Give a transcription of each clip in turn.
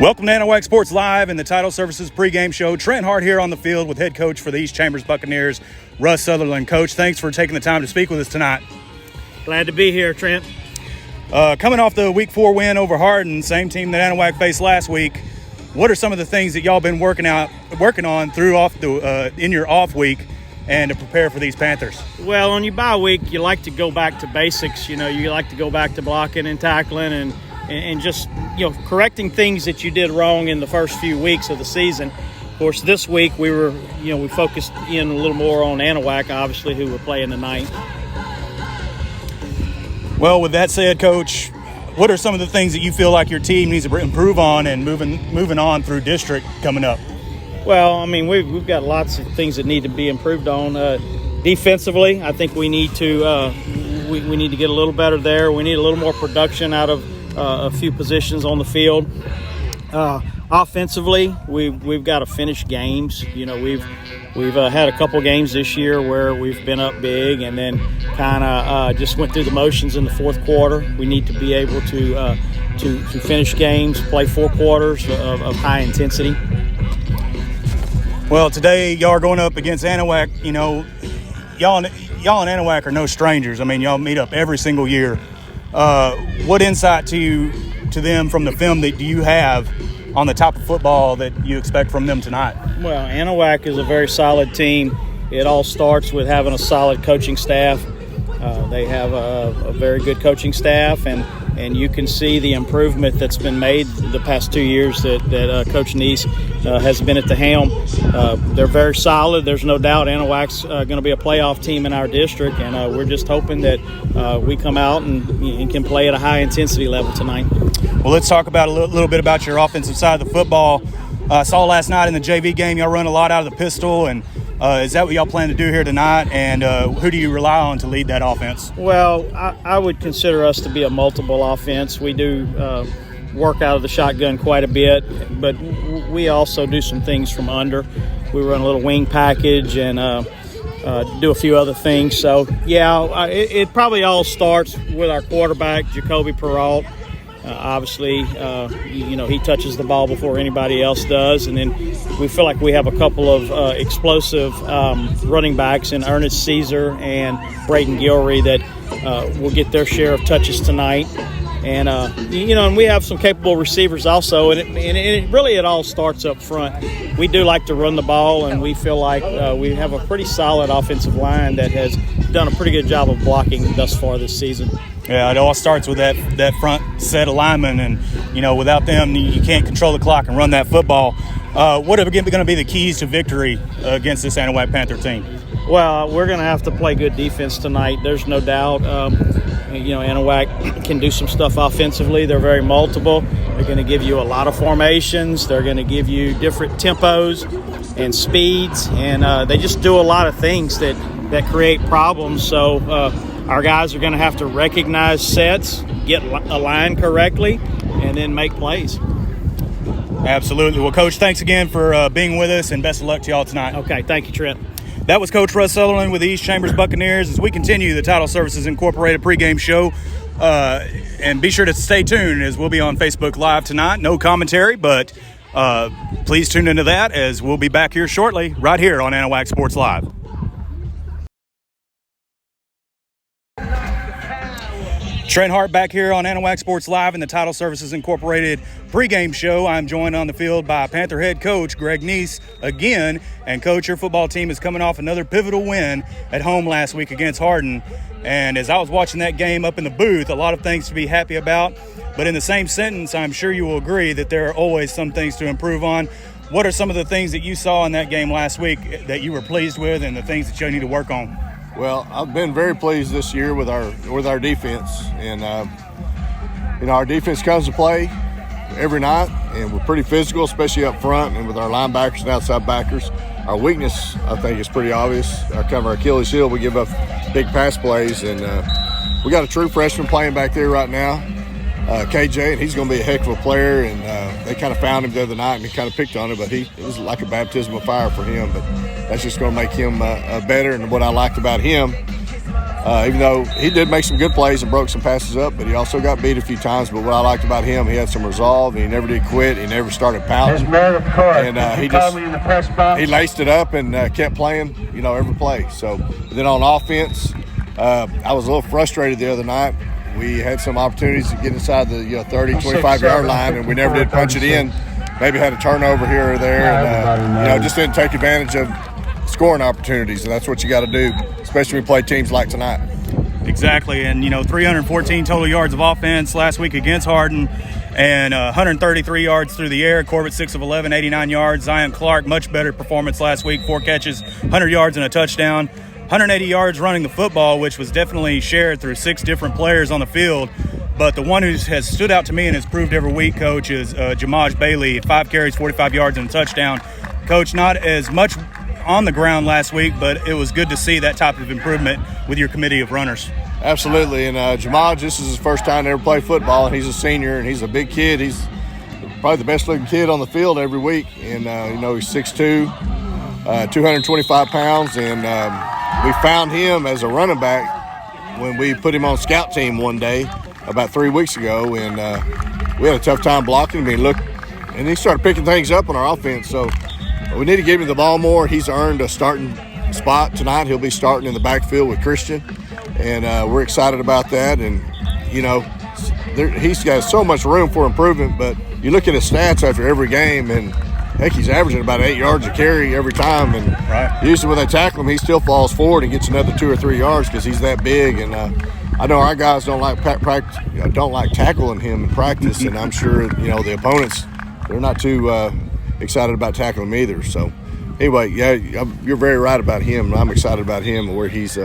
Welcome to Anahuac Sports Live and the Title Services pregame show. Trent Hart here on the field with head coach for the East Chambers Buccaneers, Russ Sutherland. Coach, thanks for taking the time to speak with us tonight. Glad to be here, Trent. Coming off the Week 4 win over Hardin, same team that Anahuac faced last week, what are some of the things that y'all been working on in your off week and to prepare for these Panthers? Well, on your bye week, you like to go back to basics. You like to go back to blocking and tackling and just correcting things that you did wrong in the first few weeks of the season. Of course, this week we focused in a little more on Anahuac, obviously, who were playing tonight. Well, with that said, Coach, what are some of the things that you feel like your team needs to improve on and moving on through district coming up? Well, I mean, we've got lots of things that need to be improved on. Defensively, I think we need to we need to get a little better there. We need a little more production out of a few positions on the field. Offensively, we've got to finish games. We've had a couple games this year where we've been up big and then kind of just went through the motions in the fourth quarter. We need to be able to finish games, play 4 quarters of high intensity. Well, today y'all are going up against Anahuac. Y'all and Anahuac are no strangers. I mean, y'all meet up every single year. What insight to them from the film that do you have on the type of football that you expect from them tonight? Well, Anahuac is a very solid team. It all starts with having a solid coaching staff. They have a very good coaching staff, and you can see the improvement that's been made the past 2 years that Coach Neese has been at the helm. They're very solid. There's no doubt Anahuac's going to be a playoff team in our district, and we're just hoping that we come out and can play at a high intensity level tonight. Well, let's talk about a little bit about your offensive side of the football. I saw last night in the JV game y'all run a lot out of the pistol, and is that what y'all plan to do here tonight? And who do you rely on to lead that offense? Well, I would consider us to be a multiple offense. We do work out of the shotgun quite a bit, but we also do some things from under. We run a little wing package and do a few other things. So, yeah, it probably all starts with our quarterback, Jacoby Peralt. Obviously, he touches the ball before anybody else does. And then we feel like we have a couple of explosive running backs in Ernest Caesar and Braden Gilry that will get their share of touches tonight. And, and we have some capable receivers also. And it all starts up front. We do like to run the ball, and we feel like we have a pretty solid offensive line that has done a pretty good job of blocking thus far this season. Yeah, it all starts with that front set of linemen, and, without them, you can't control the clock and run that football. What are going to be the keys to victory against this Anahuac Panther team? Well, we're going to have to play good defense tonight. There's no doubt. Anahuac can do some stuff offensively. They're very multiple. They're going to give you a lot of formations. They're going to give you different tempos and speeds, and they just do a lot of things that create problems. So our guys are going to have to recognize sets, get aligned correctly, and then make plays. Absolutely. Well, Coach, thanks again for being with us, and best of luck to y'all tonight. Okay, thank you, Trent. That was Coach Russ Sutherland with the East Chambers Buccaneers as we continue the Title Services Incorporated pregame show. And be sure to stay tuned as we'll be on Facebook Live tonight. No commentary, but please tune into that as we'll be back here shortly right here on Anahuac Sports Live. Trent Hart back here on Anahuac Sports Live in the Title Services Incorporated pregame show. I'm joined on the field by Panther head coach Greg Neese again. And, Coach, your football team is coming off another pivotal win at home last week against Hardin. And as I was watching that game up in the booth, a lot of things to be happy about. But in the same sentence, I'm sure you will agree that there are always some things to improve on. What are some of the things that you saw in that game last week that you were pleased with and the things that you need to work on? Well, I've been very pleased this year with our defense, and our defense comes to play every night, and we're pretty physical, especially up front and with our linebackers and outside backers. Our weakness, I think, is pretty obvious. Our Achilles heel, we give up big pass plays, and we got a true freshman playing back there right now, KJ, and he's going to be a heck of a player. And they kind of found him the other night, and he kind of picked on him, but it was like a baptism of fire for him. But that's just going to make him better. And what I liked about him Even though he did make some good plays and broke some passes up, but he also got beat a few times. But what I liked about him, he had some resolve. And he never did quit. He never started pouting. And he laced it up and kept playing, every play. So then on offense, I was a little frustrated the other night. We had some opportunities to get inside the 30, 25-yard line, and we never did punch it in. Maybe had a turnover here or there, and just didn't take advantage of scoring opportunities. And that's what you got to do, especially when we play teams like tonight. Exactly, and 314 total yards of offense last week against Hardin, and 133 yards through the air. Corbett 6 of 11, 89 yards. Zion Clark, much better performance last week, 4 catches, 100 yards and a touchdown. 180 yards running the football, which was definitely shared through 6 different players on the field. But the one who has stood out to me and has proved every week, Coach, is Jamaj Bailey. 5 carries, 45 yards and a touchdown. Coach, not as much on the ground last week, but it was good to see that type of improvement with your committee of runners. Absolutely, and Jamaj, this is his first time to ever play football, and he's a senior, and he's a big kid. He's probably the best-looking kid on the field every week, and he's 6'2", 225 pounds, and we found him as a running back when we put him on scout team one day about 3 weeks ago, and we had a tough time blocking him. And he started picking things up on our offense, so we need to give him the ball more. He's earned a starting spot tonight. He'll be starting in the backfield with Christian, and we're excited about that. And, he's got so much room for improvement, but you look at his stats after every game, and heck, he's averaging about 8 yards a carry every time. And usually when they tackle him, he still falls forward and gets another 2 or 3 yards because he's that big. And I know our guys don't like tackling him in practice, and I'm sure the opponents, they're not too excited about tackling him either. So anyway, yeah, you're very right about him. I'm excited about him and where he's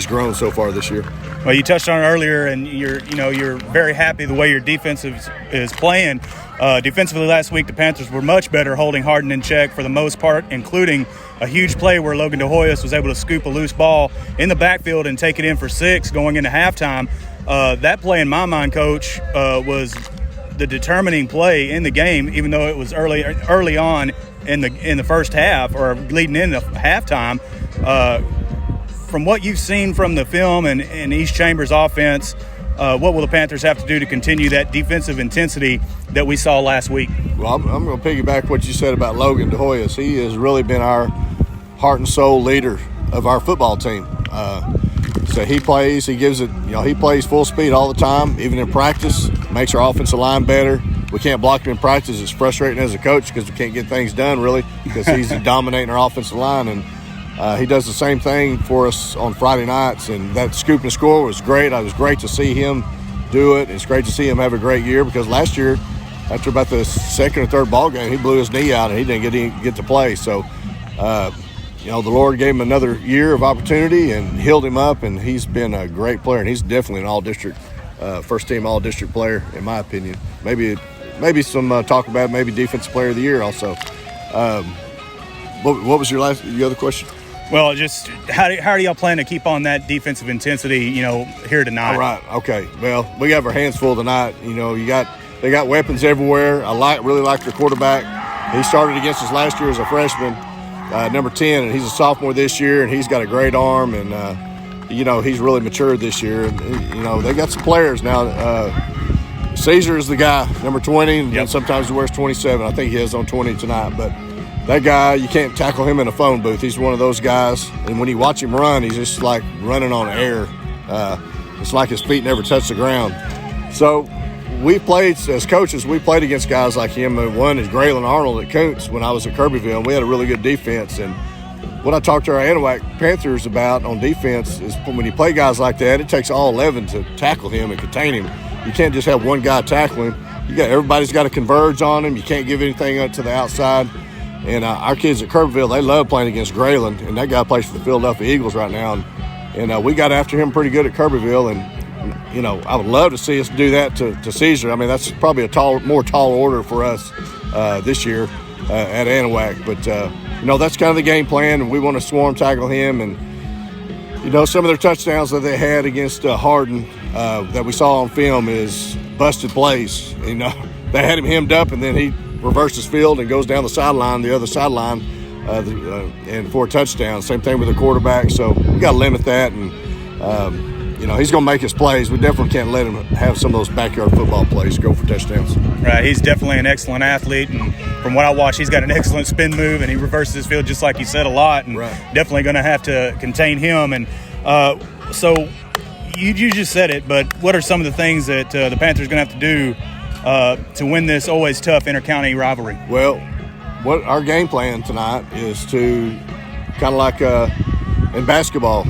grown so far this year. Well, you touched on it earlier, and you're very happy the way your defense is playing. Defensively last week, the Panthers were much better holding Hardin in check for the most part, including a huge play where Logan DeHoyos was able to scoop a loose ball in the backfield and take it in for 6 going into halftime. That play, in my mind, Coach, was the determining play in the game, even though it was early on in the first half or leading into halftime. From what you've seen from the film and East Chambers offense, what will the Panthers have to do to continue that defensive intensity that we saw last week? Well, I'm going to piggyback what you said about Logan DeHoyos. He has really been our heart and soul leader of our football team. So he plays, he gives it, he plays full speed all the time, even in practice, makes our offensive line better. We can't block him in practice. It's frustrating as a coach because we can't get things done really because he's dominating our offensive line. And he does the same thing for us on Friday nights, and that scoop and score was great. It was great to see him do it. It's great to see him have a great year because last year, after about the second or third ball game, he blew his knee out and he didn't get to play. So, the Lord gave him another year of opportunity and healed him up, and he's been a great player, and he's definitely an all-district, first-team all-district player, in my opinion. Maybe some talk about maybe defensive player of the year also. What was your other question? Well, just how do y'all plan to keep on that defensive intensity, here tonight? All right. Okay. Well, we have our hands full tonight. They got weapons everywhere. Really like their quarterback. He started against us last year as a freshman, number 10, and he's a sophomore this year, and he's got a great arm, and he's really matured this year. And they got some players now. Caesar is the guy, number 20, and sometimes he wears 27. I think he has on 20 tonight, but that guy, you can't tackle him in a phone booth. He's one of those guys, and when you watch him run, he's just like running on air. It's like his feet never touch the ground. So we played, as coaches, we played against guys like him. One is Graylin Arnold at Koontz when I was at Kirbyville, and we had a really good defense. And what I talked to our Anahuac Panthers about on defense is when you play guys like that, it takes all 11 to tackle him and contain him. You can't just have one guy tackle him. Everybody's got to converge on him. You can't give anything up to the outside. And our kids at Kirbyville, they love playing against Graylin, and that guy plays for the Philadelphia Eagles right now. And we got after him pretty good at Kirbyville, and I would love to see us do that to Caesar. I mean, that's probably a more tall order for us this year at Anahuac. But that's kind of the game plan, and we want to swarm tackle him. And some of their touchdowns that they had against Hardin that we saw on film is busted plays. They had him hemmed up, and then he reverses field and goes down the other sideline, and for a touchdown. Same thing with the quarterback. So we got to limit that. And He's going to make his plays. We definitely can't let him have some of those backyard football plays go for touchdowns. Right, he's definitely an excellent athlete, and from what I watch, he's got an excellent spin move, and he reverses his field just like you said a lot, and definitely going to have to contain him. And so you just said it, but what are some of the things that the Panthers are going to have to do to win this always tough inter-county rivalry? Well, what our game plan tonight is to kind of like in basketball,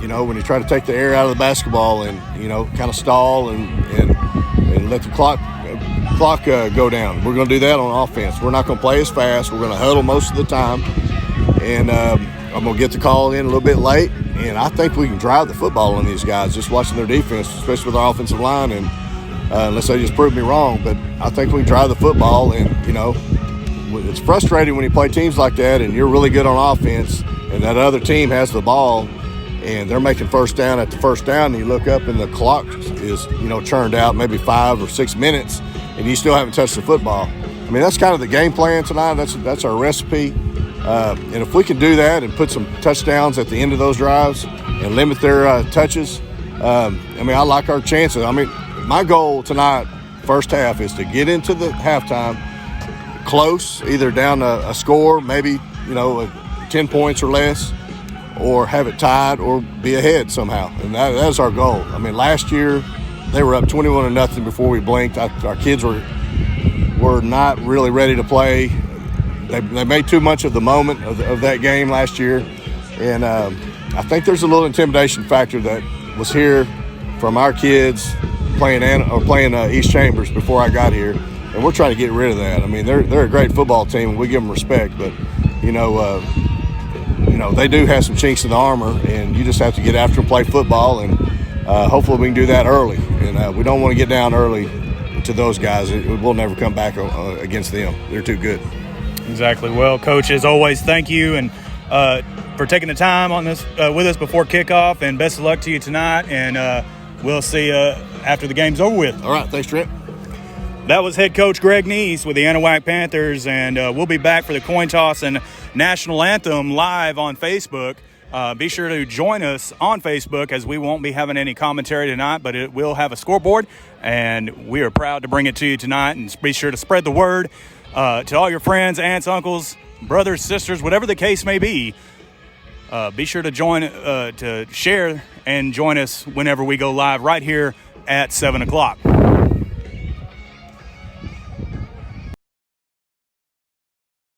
when you try to take the air out of the basketball and, kind of stall and let the clock go down. We're going to do that on offense. We're not going to play as fast. We're going to huddle most of the time. And I'm going to get the call in a little bit late. And I think we can drive the football on these guys just watching their defense, especially with our offensive line. And unless they just prove me wrong, but I think we can drive the football. And, it's frustrating when you play teams like that and you're really good on offense and that other team has the ball and they're making first down at the first down, and you look up and the clock is, churned out maybe 5 or 6 minutes, and you still haven't touched the football. I mean, that's kind of the game plan tonight. That's our recipe. And if we can do that and put some touchdowns at the end of those drives and limit their touches, I like our chances. I mean, my goal tonight, first half, is to get into the halftime close, either down a score, maybe, 10 points or less, or have it tied or be ahead somehow. And that's our goal. I mean, last year they were up 21-0 before we blinked. Our kids were not really ready to play. They made too much of the moment of that game last year. And I think there's a little intimidation factor that was here from our kids playing East Chambers before I got here. And we're trying to get rid of that. I mean, they're a great football team, and we give them respect. But, they do have some chinks in the armor, and you just have to get after them, play football, and hopefully we can do that early. And we don't want to get down early to those guys. We'll never come back against them. They're too good. Exactly. Well, Coach, as always, thank you and for taking the time on this with us before kickoff, and best of luck to you tonight. And we'll see you after the game's over with. All right. Thanks, Trent. That was head coach Greg Neese with the Anahuac Panthers, and we'll be back for the coin toss and national anthem live on Facebook. Be sure to join us on Facebook, as we won't be having any commentary tonight, but it will have a scoreboard, and we are proud to bring it to you tonight. And be sure to spread the word to all your friends, aunts, uncles, brothers, sisters, whatever the case may be. Be sure to to share and join us whenever we go live right here at 7 o'clock.